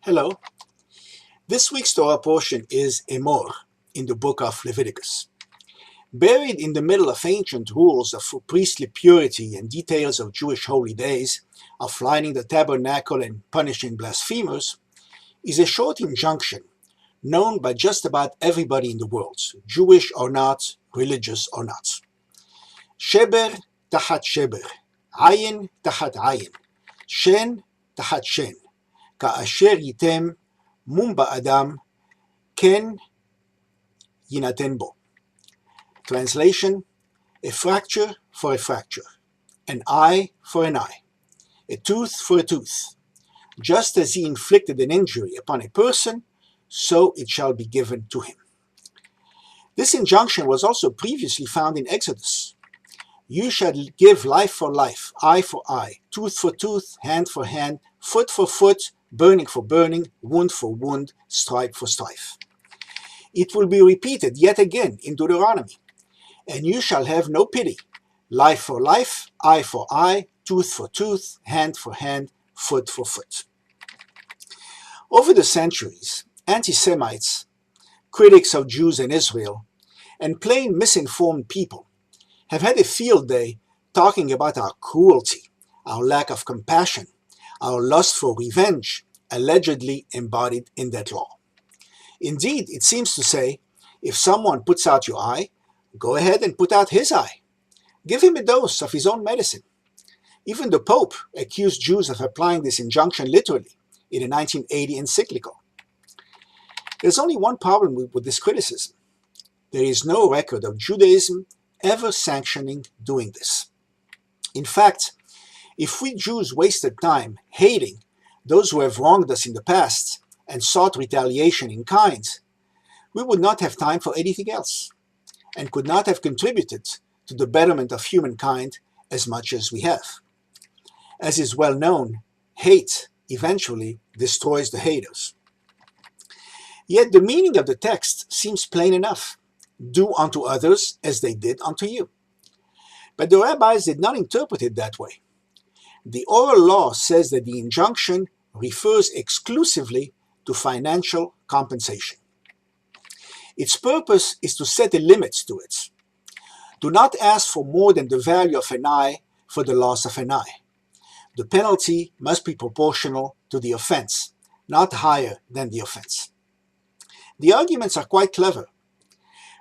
Hello. This week's Torah portion is Emor in the book of Leviticus. Buried in the middle of ancient rules of priestly purity and details of Jewish holy days, of lighting the tabernacle and punishing blasphemers, is a short injunction known by just about everybody in the world, Jewish or not, religious or not. Sheber tachat sheber, ayin tachat ayin, shen tachat shen, ka'asher yitem mum ba'adam ken yinaten bo. Translation: a fracture for a fracture, an eye for an eye, a tooth for a tooth. Just as he inflicted an injury upon a person, so it shall be given to him. This injunction was also previously found in Exodus. You shall give life for life, eye for eye, tooth for tooth, hand for hand, foot for foot, burning for burning, wound for wound, stripe for stripe. It will be repeated yet again in Deuteronomy. And you shall have no pity, life for life, eye for eye, tooth for tooth, hand for hand, foot for foot. Over the centuries, anti-Semites, critics of Jews and Israel, and plain misinformed people have had a field day talking about our cruelty, our lack of compassion, our lust for revenge, allegedly embodied in that law. Indeed, it seems to say, if someone puts out your eye, go ahead and put out his eye. Give him a dose of his own medicine. Even the Pope accused Jews of applying this injunction literally in a 1980 encyclical. There's only one problem with this criticism. There is no record of Judaism ever sanctioning doing this. In fact, if we Jews wasted time hating those who have wronged us in the past and sought retaliation in kind, we would not have time for anything else, and could not have contributed to the betterment of humankind as much as we have. As is well known, hate eventually destroys the haters. Yet the meaning of the text seems plain enough. Do unto others as they did unto you. But the rabbis did not interpret it that way. The oral law says that the injunction refers exclusively to financial compensation. Its purpose is to set a limit to it. Do not ask for more than the value of an eye for the loss of an eye. The penalty must be proportional to the offense, not higher than the offense. The arguments are quite clever.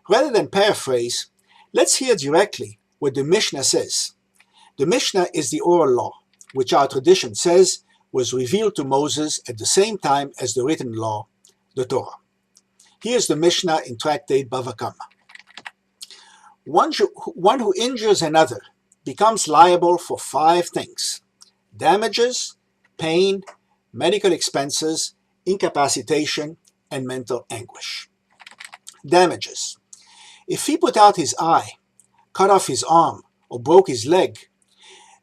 Rather than paraphrase, let's hear directly what the Mishnah says. The Mishnah is the oral law, which our tradition says was revealed to Moses at the same time as the written law, the Torah. Here's the Mishnah in Tractate Bava Kama. One who injures another becomes liable for 5 things: damages, pain, medical expenses, incapacitation, and mental anguish. Damages. If he put out his eye, cut off his arm, or broke his leg,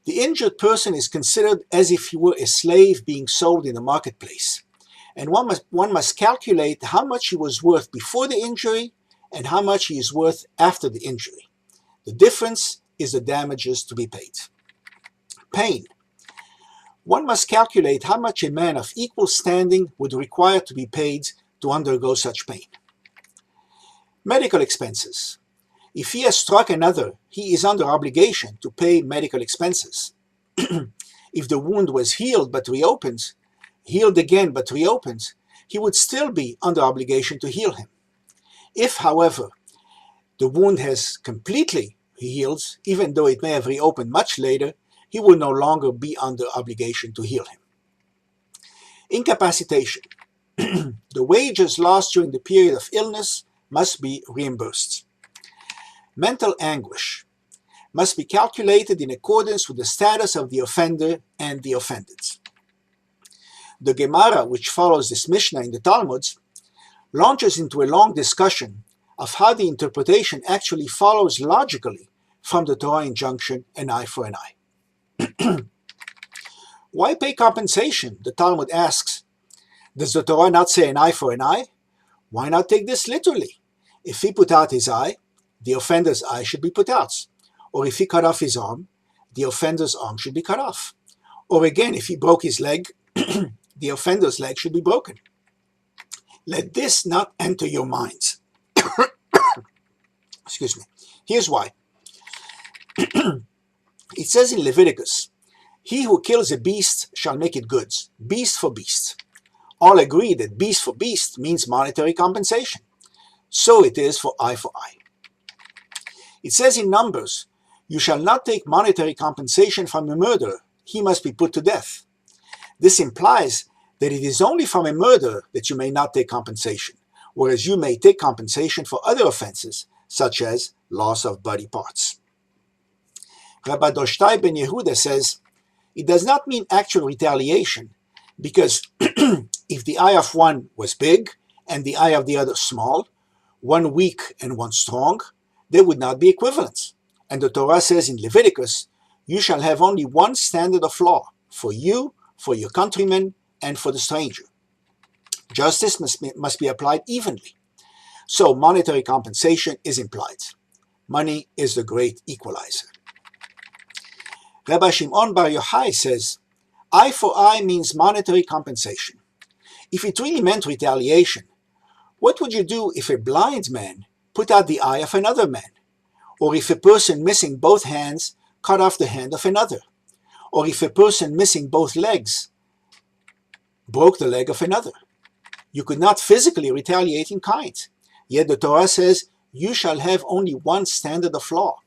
the injured person is considered as if he were a slave being sold in the marketplace, and one must calculate how much he was worth before the injury and how much he is worth after the injury. The difference is the damages to be paid. Pain. One must calculate how much a man of equal standing would require to be paid to undergo such pain. Medical expenses. If he has struck another, he is under obligation to pay medical expenses. If the wound was healed but reopened, healed again but reopened, he would still be under obligation to heal him. If, however, the wound has completely healed, even though it may have reopened much later, he will no longer be under obligation to heal him. Incapacitation. The wages lost during the period of illness must be reimbursed. Mental anguish must be calculated in accordance with the status of the offender and the offended. The Gemara, which follows this Mishnah in the Talmud, launches into a long discussion of how the interpretation actually follows logically from the Torah injunction, an eye for an eye. Why pay compensation? The Talmud asks. Does the Torah not say an eye for an eye? Why not take this literally? If he put out his eye, the offender's eye should be put out. Or if he cut off his arm, the offender's arm should be cut off. Or again, if he broke his leg, the offender's leg should be broken. Let this not enter your minds. Excuse me. Here's why. It says in Leviticus, he who kills a beast shall make it goods, beast for beast. All agree that beast for beast means monetary compensation. So it is for eye for eye. It says in Numbers, you shall not take monetary compensation from a murderer, he must be put to death. This implies that it is only from a murderer that you may not take compensation, whereas you may take compensation for other offenses, such as loss of body parts. Rabbi Doshtai ben Yehuda says, it does not mean actual retaliation, because if the eye of one was big and the eye of the other small, one weak and one strong, they would not be equivalent. And the Torah says in Leviticus, you shall have only one standard of law, for you, for your countrymen, and for the stranger. Justice must be applied evenly. So monetary compensation is implied. Money is the great equalizer. Rabbi Shimon Bar Yochai says, eye for eye means monetary compensation. If it really meant retaliation, what would you do if a blind man put out the eye of another man? Or if a person missing both hands cut off the hand of another? Or if a person missing both legs broke the leg of another? You could not physically retaliate in kind. Yet the Torah says, you shall have only one standard of law,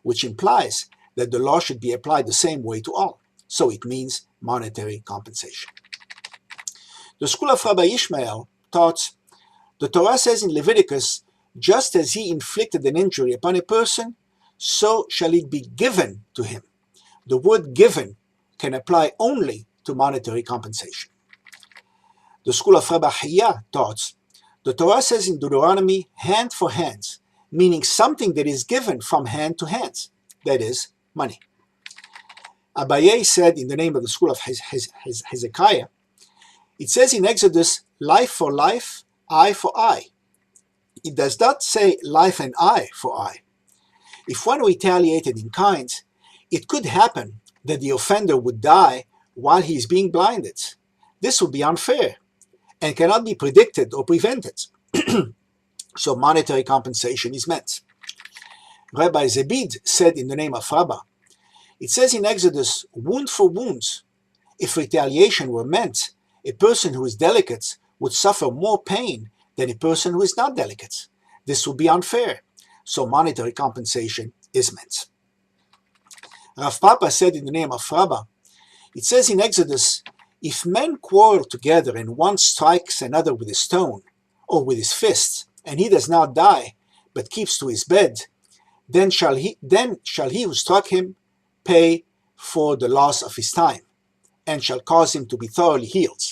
which implies that the law should be applied the same way to all. So it means monetary compensation. The school of Rabbi Ishmael taught, the Torah says in Leviticus, just as he inflicted an injury upon a person, so shall it be given to him. The word given can apply only to monetary compensation. The school of Rabbi Hiya taught, the Torah says in Deuteronomy, hand for hand, meaning something that is given from hand to hand, that is, money. Abaye said in the name of the school of Hezekiah, it says in Exodus, life for life, eye for eye. It does not say life and eye for eye. If one retaliated in kind, it could happen that the offender would die while he is being blinded. This would be unfair and cannot be predicted or prevented. So monetary compensation is meant. Rabbi Zebid said in the name of Rabbah, it says in Exodus, wound for wound. If retaliation were meant, a person who is delicate would suffer more pain than a person who is not delicate. This would be unfair. So monetary compensation is meant. Rav Papa said in the name of Rabbah, it says in Exodus, if men quarrel together and one strikes another with a stone or with his fist, and he does not die, but keeps to his bed, then shall he who struck him pay for the loss of his time, and shall cause him to be thoroughly healed.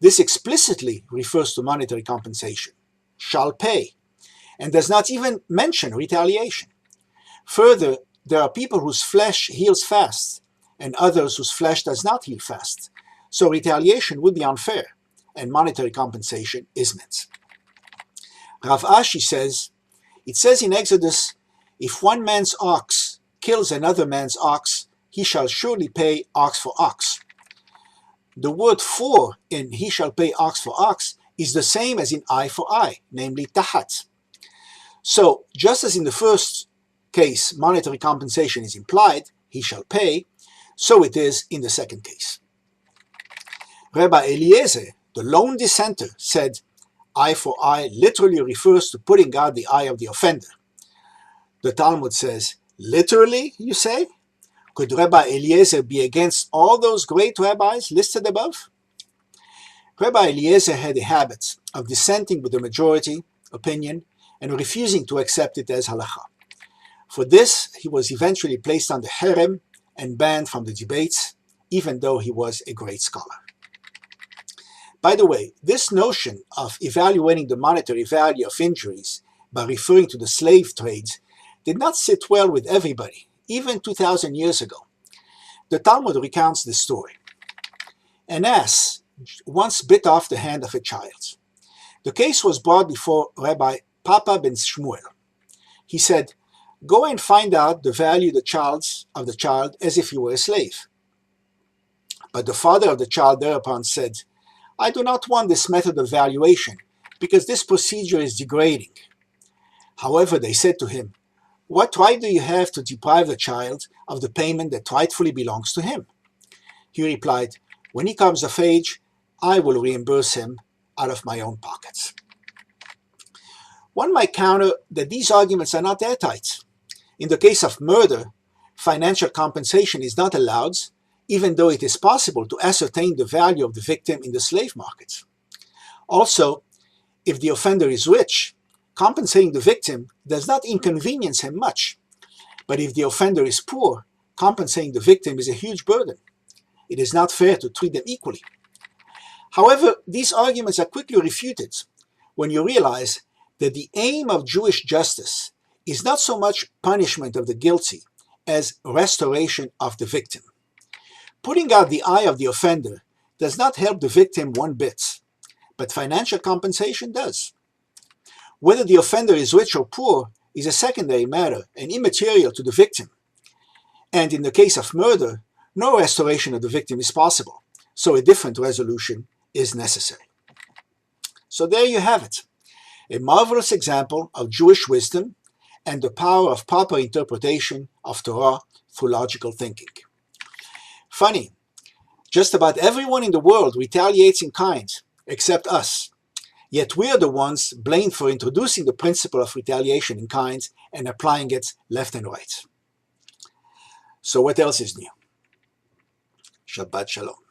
This explicitly refers to monetary compensation, shall pay, and does not even mention retaliation. Further, there are people whose flesh heals fast, and others whose flesh does not heal fast. So retaliation would be unfair, and monetary compensation is meant. Rav Ashi says, it says in Exodus, if one man's ox kills another man's ox, he shall surely pay ox for ox. The word for in he shall pay ox for ox is the same as in eye for eye, namely tahat. So just as in the first case monetary compensation is implied, he shall pay, so it is in the second case. Rabbi Eliezer, the lone dissenter, said, eye for eye literally refers to putting out the eye of the offender. The Talmud says, literally, you say? Could Rabbi Eliezer be against all those great rabbis listed above? Rabbi Eliezer had a habit of dissenting with the majority opinion and refusing to accept it as halacha. For this, he was eventually placed under herem and banned from the debates, even though he was a great scholar. By the way, this notion of evaluating the monetary value of injuries by referring to the slave trades did not sit well with everybody, even 2,000 years ago. The Talmud recounts this story. An ass once bit off the hand of a child. The case was brought before Rabbi Papa ben Shmuel. He said, go and find out the value of the child as if he were a slave. But the father of the child thereupon said, I do not want this method of valuation, because this procedure is degrading. However, they said to him, What right do you have to deprive the child of the payment that rightfully belongs to him? He replied, When he comes of age, I will reimburse him out of my own pockets. One might counter that these arguments are not airtight. In the case of murder, financial compensation is not allowed, even though it is possible to ascertain the value of the victim in the slave market. Also, if the offender is rich, compensating the victim does not inconvenience him much. But if the offender is poor, compensating the victim is a huge burden. It is not fair to treat them equally. However, these arguments are quickly refuted when you realize that the aim of Jewish justice is not so much punishment of the guilty as restoration of the victim. Putting out the eye of the offender does not help the victim one bit, but financial compensation does. Whether the offender is rich or poor is a secondary matter and immaterial to the victim. And in the case of murder, no restoration of the victim is possible, so a different resolution is necessary. So there you have it, a marvelous example of Jewish wisdom and the power of proper interpretation of Torah through logical thinking. Funny, just about everyone in the world retaliates in kind, except us. Yet we are the ones blamed for introducing the principle of retaliation in kind and applying it left and right. So what else is new? Shabbat Shalom.